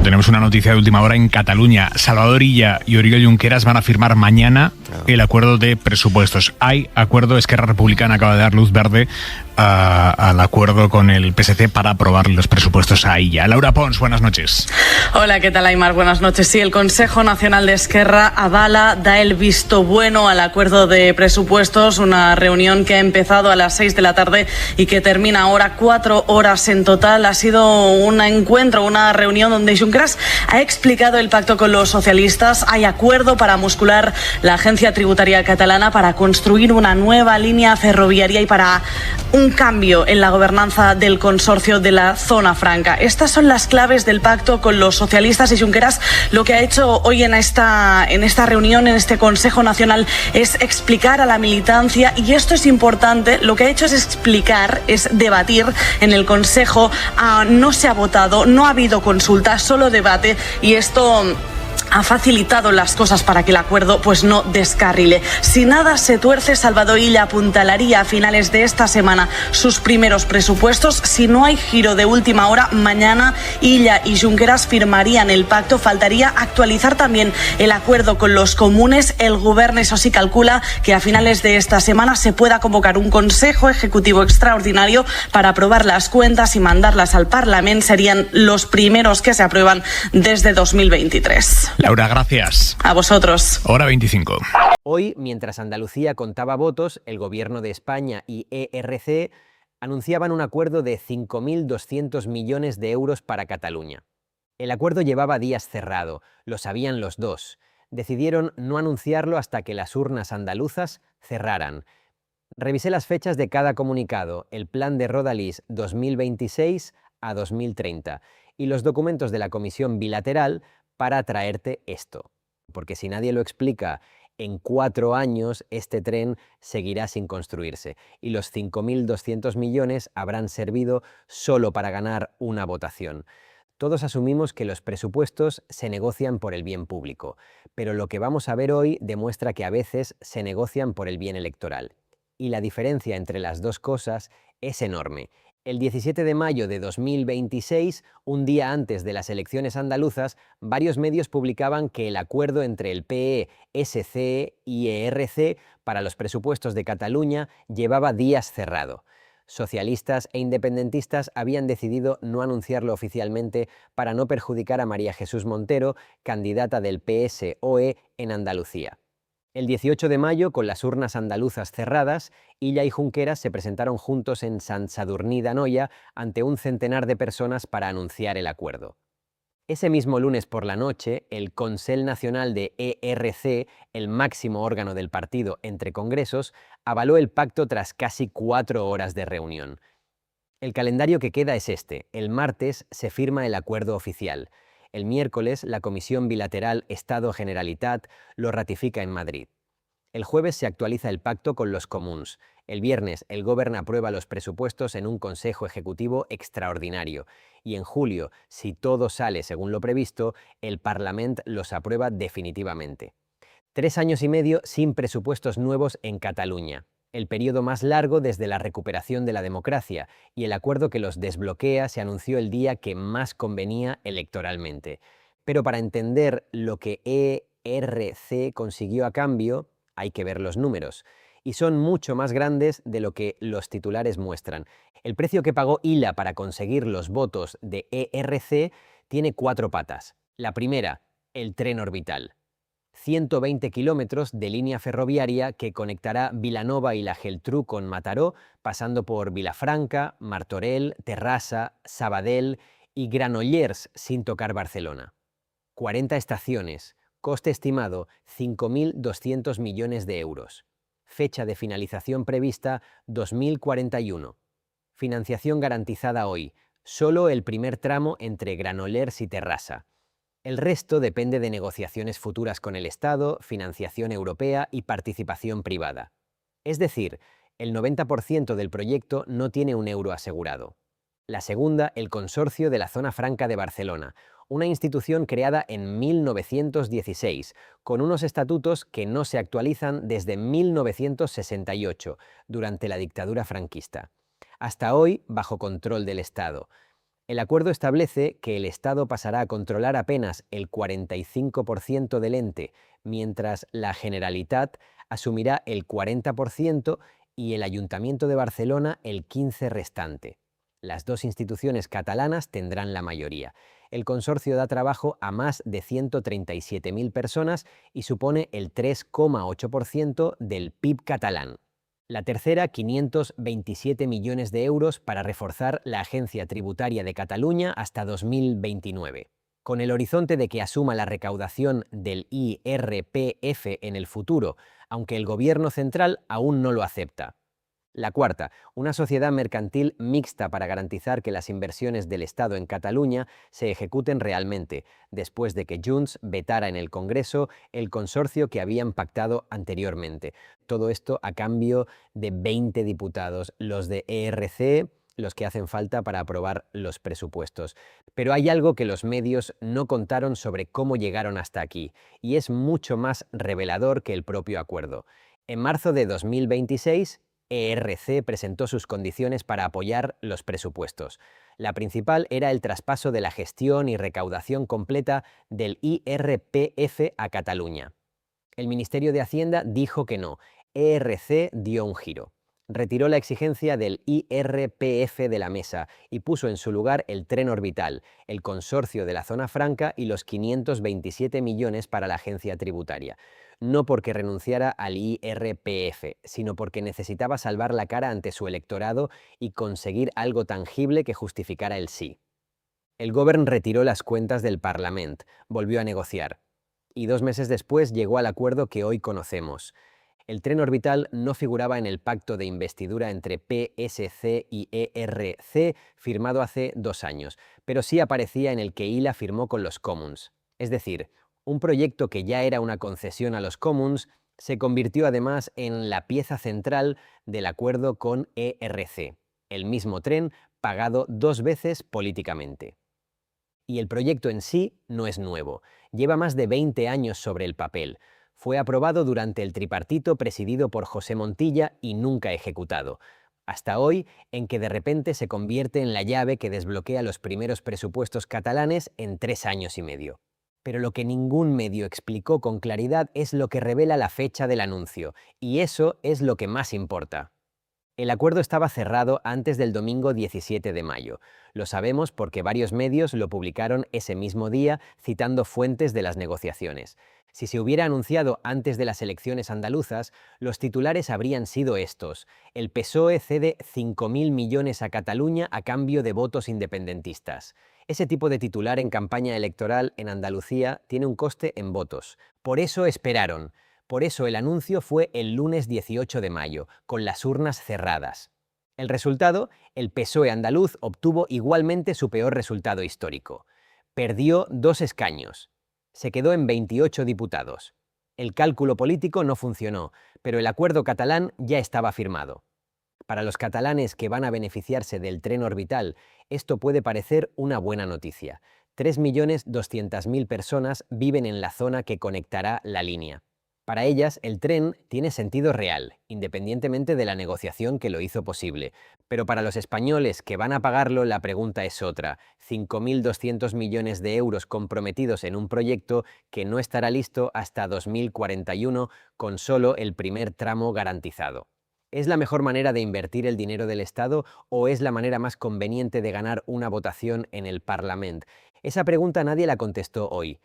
tenemos una noticia de última hora en Cataluña. Salvador Illa y Oriol Junqueras van a firmar mañana el acuerdo de presupuestos. Hay acuerdo, Esquerra Republicana acaba de dar luz verde al acuerdo con el PSC para aprobar los presupuestos a Illa. Laura Pons, buenas noches. Hola, ¿qué tal, Aimar? Buenas noches. Sí, el Consejo Nacional de Esquerra avala, da el visto bueno al acuerdo de presupuestos, una reunión que ha empezado a las 6 de la tarde y que termina ahora, 4 horas en total. Ha sido un encuentro, una reunión donde Junqueras ha explicado el pacto con los socialistas. Hay acuerdo para muscular la agencia tributaria catalana, para construir una nueva línea ferroviaria y para un cambio en la gobernanza del consorcio de la zona franca. Estas son las claves del pacto con los socialistas, y Junqueras lo que ha hecho hoy en esta reunión, en este Consejo Nacional, es explicar a la militancia, y esto es importante, lo que ha hecho es explicar, es debatir en el Consejo. No se ha votado, no ha habido consulta, solo debate, y esto ha facilitado las cosas para que el acuerdo pues no descarrile. Si nada se tuerce, Salvador Illa apuntalaría a finales de esta semana sus primeros presupuestos. Si no hay giro de última hora, mañana Illa y Junqueras firmarían el pacto. Faltaría actualizar también el acuerdo con los comunes. El Govern, eso sí, calcula que a finales de esta semana se pueda convocar un Consejo Ejecutivo extraordinario para aprobar las cuentas y mandarlas al Parlament. Serían los primeros que se aprueban desde 2023. Laura, gracias. A vosotros. Hora 25. Hoy, mientras Andalucía contaba votos, el Gobierno de España y ERC anunciaban un acuerdo de 5.200 millones de euros para Cataluña. El acuerdo llevaba días cerrado, lo sabían los dos. Decidieron no anunciarlo hasta que las urnas andaluzas cerraran. Revisé las fechas de cada comunicado, el plan de Rodalies 2026 a 2030 y los documentos de la Comisión Bilateral para traerte esto. Porque si nadie lo explica, en 4 años este tren seguirá sin construirse y los 5.200 millones habrán servido solo para ganar una votación. Todos asumimos que los presupuestos se negocian por el bien público, pero lo que vamos a ver hoy demuestra que a veces se negocian por el bien electoral. Y la diferencia entre las dos cosas es enorme. El 17 de mayo de 2026, un día antes de las elecciones andaluzas, varios medios publicaban que el acuerdo entre el PE, SC y ERC para los presupuestos de Cataluña llevaba días cerrado. Socialistas e independentistas habían decidido no anunciarlo oficialmente para no perjudicar a María Jesús Montero, candidata del PSOE en Andalucía. El 18 de mayo, con las urnas andaluzas cerradas, Illa y Junqueras se presentaron juntos en Sant Sadurní d'Anoia ante un centenar de personas para anunciar el acuerdo. Ese mismo lunes por la noche, el Consell Nacional de ERC, el máximo órgano del partido entre congresos, avaló el pacto tras casi 4 horas de reunión. El calendario que queda es este. El martes se firma el acuerdo oficial. El miércoles, la Comisión Bilateral Estado-Generalitat lo ratifica en Madrid. El jueves se actualiza el pacto con los comuns. El viernes, el Govern aprueba los presupuestos en un Consejo Ejecutivo extraordinario. Y en julio, si todo sale según lo previsto, el Parlament los aprueba definitivamente. 3 años y medio sin presupuestos nuevos en Cataluña. El periodo más largo desde la recuperación de la democracia, y el acuerdo que los desbloquea se anunció el día que más convenía electoralmente. Pero para entender lo que ERC consiguió a cambio, hay que ver los números, y son mucho más grandes de lo que los titulares muestran. El precio que pagó Illa para conseguir los votos de ERC tiene 4 patas. La primera, el tren orbital. 120 kilómetros de línea ferroviaria que conectará Vilanova y la Geltrú con Mataró, pasando por Vilafranca, Martorell, Terrassa, Sabadell y Granollers sin tocar Barcelona. 40 estaciones, coste estimado 5.200 millones de euros. Fecha de finalización prevista 2041. Financiación garantizada hoy, solo el primer tramo entre Granollers y Terrassa. El resto depende de negociaciones futuras con el Estado, financiación europea y participación privada. Es decir, el 90% del proyecto no tiene un euro asegurado. La segunda, el Consorcio de la Zona Franca de Barcelona, una institución creada en 1916, con unos estatutos que no se actualizan desde 1968, durante la dictadura franquista. Hasta hoy, bajo control del Estado. El acuerdo establece que el Estado pasará a controlar apenas el 45% del ente, mientras la Generalitat asumirá el 40% y el Ayuntamiento de Barcelona el 15% restante. Las dos instituciones catalanas tendrán la mayoría. El consorcio da trabajo a más de 137.000 personas y supone el 3,8% del PIB catalán. La tercera, 527 millones de euros para reforzar la Agencia Tributaria de Cataluña hasta 2029, con el horizonte de que asuma la recaudación del IRPF en el futuro, aunque el Gobierno central aún no lo acepta. La cuarta, una sociedad mercantil mixta para garantizar que las inversiones del Estado en Cataluña se ejecuten realmente, después de que Junts vetara en el Congreso el consorcio que habían pactado anteriormente. Todo esto a cambio de 20 diputados, los de ERC, los que hacen falta para aprobar los presupuestos. Pero hay algo que los medios no contaron sobre cómo llegaron hasta aquí, y es mucho más revelador que el propio acuerdo. En marzo de 2026, ERC presentó sus condiciones para apoyar los presupuestos. La principal era el traspaso de la gestión y recaudación completa del IRPF a Cataluña. El Ministerio de Hacienda dijo que no. ERC dio un giro. Retiró la exigencia del IRPF de la mesa y puso en su lugar el Tren Orbital, el consorcio de la Zona Franca y los 527 millones para la agencia tributaria. No porque renunciara al IRPF, sino porque necesitaba salvar la cara ante su electorado y conseguir algo tangible que justificara el sí. El Govern retiró las cuentas del Parlament, volvió a negociar, y 2 meses después llegó al acuerdo que hoy conocemos. El Tren Orbital no figuraba en el pacto de investidura entre PSC y ERC firmado hace 2 años, pero sí aparecía en el que ILA firmó con los Comuns. Es decir, un proyecto que ya era una concesión a los Comuns se convirtió además en la pieza central del acuerdo con ERC, el mismo tren pagado 2 veces políticamente. Y el proyecto en sí no es nuevo, lleva más de 20 años sobre el papel. Fue aprobado durante el tripartito presidido por José Montilla y nunca ejecutado, hasta hoy en que de repente se convierte en la llave que desbloquea los primeros presupuestos catalanes en 3 años y medio. Pero lo que ningún medio explicó con claridad es lo que revela la fecha del anuncio, y eso es lo que más importa. El acuerdo estaba cerrado antes del domingo 17 de mayo. Lo sabemos porque varios medios lo publicaron ese mismo día, citando fuentes de las negociaciones. Si se hubiera anunciado antes de las elecciones andaluzas, los titulares habrían sido estos: el PSOE cede 5.000 millones a Cataluña a cambio de votos independentistas. Ese tipo de titular en campaña electoral en Andalucía tiene un coste en votos. Por eso esperaron. Por eso el anuncio fue el lunes 18 de mayo, con las urnas cerradas. El resultado, el PSOE andaluz obtuvo igualmente su peor resultado histórico. Perdió 2 escaños. Se quedó en 28 diputados. El cálculo político no funcionó, pero el acuerdo catalán ya estaba firmado. Para los catalanes que van a beneficiarse del tren orbital, esto puede parecer una buena noticia. 3.200.000 personas viven en la zona que conectará la línea. Para ellas, el tren tiene sentido real, independientemente de la negociación que lo hizo posible. Pero para los españoles que van a pagarlo, la pregunta es otra: 5.200 millones de euros comprometidos en un proyecto que no estará listo hasta 2041, con solo el primer tramo garantizado. ¿Es la mejor manera de invertir el dinero del Estado o es la manera más conveniente de ganar una votación en el Parlament? Esa pregunta nadie la contestó hoy.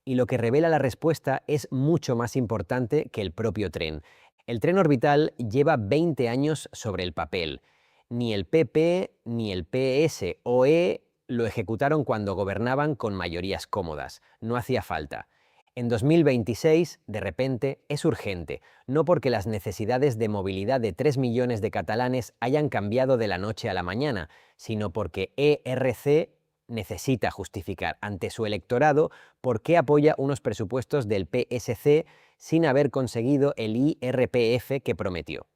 Y lo que revela la respuesta es mucho más importante que el propio tren. El tren orbital lleva 20 años sobre el papel. Ni el PP ni el PSOE lo ejecutaron cuando gobernaban con mayorías cómodas. No hacía falta. En 2026, de repente, es urgente, no porque las necesidades de movilidad de 3 millones de catalanes hayan cambiado de la noche a la mañana, sino porque ERC necesita justificar ante su electorado por qué apoya unos presupuestos del PSC sin haber conseguido el IRPF que prometió.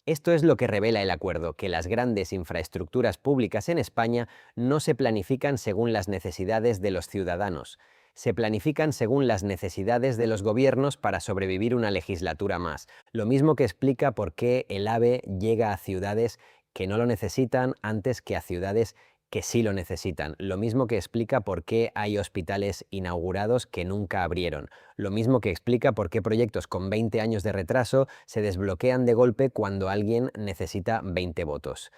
Esto es lo que revela el acuerdo, que las grandes infraestructuras públicas en España no se planifican según las necesidades de los ciudadanos, se planifican según las necesidades de los gobiernos para sobrevivir una legislatura más, lo mismo que explica por qué el AVE llega a ciudades que no lo necesitan antes que a ciudades que sí lo necesitan. Lo mismo que explica por qué hay hospitales inaugurados que nunca abrieron. Lo mismo que explica por qué proyectos con 20 años de retraso se desbloquean de golpe cuando alguien necesita 20 votos.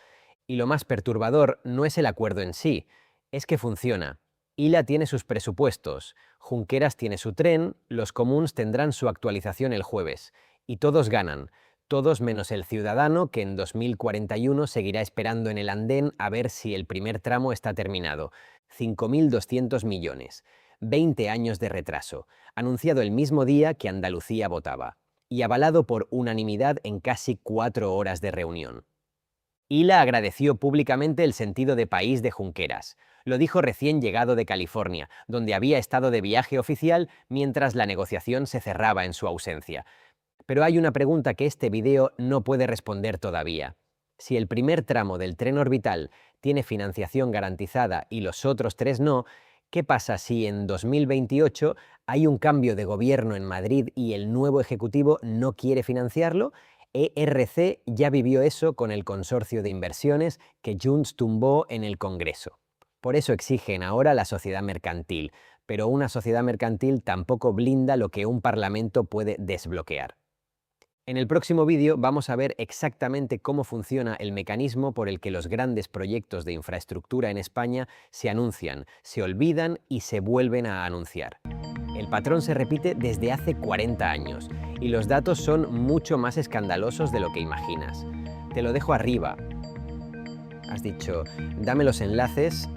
Y lo más perturbador no es el acuerdo en sí, es que funciona. ILA tiene sus presupuestos, Junqueras tiene su tren, los comuns tendrán su actualización el jueves. Y todos ganan. Todos menos el ciudadano que en 2041 seguirá esperando en el andén a ver si el primer tramo está terminado. 5.200 millones. 20 años de retraso. Anunciado el mismo día que Andalucía votaba. Y avalado por unanimidad en casi 4 horas de reunión. ILA agradeció públicamente el sentido de país de Junqueras. Lo dijo recién llegado de California, donde había estado de viaje oficial mientras la negociación se cerraba en su ausencia. Pero hay una pregunta que este video no puede responder todavía. Si el primer tramo del tren orbital tiene financiación garantizada y los otros 3 no, ¿qué pasa si en 2028 hay un cambio de gobierno en Madrid y el nuevo ejecutivo no quiere financiarlo? ERC ya vivió eso con el consorcio de inversiones que Junts tumbó en el Congreso. Por eso exigen ahora la sociedad mercantil, pero una sociedad mercantil tampoco blinda lo que un parlamento puede desbloquear. En el próximo vídeo vamos a ver exactamente cómo funciona el mecanismo por el que los grandes proyectos de infraestructura en España se anuncian, se olvidan y se vuelven a anunciar. El patrón se repite desde hace 40 años y los datos son mucho más escandalosos de lo que imaginas. Te lo dejo arriba. Has dicho, dame los enlaces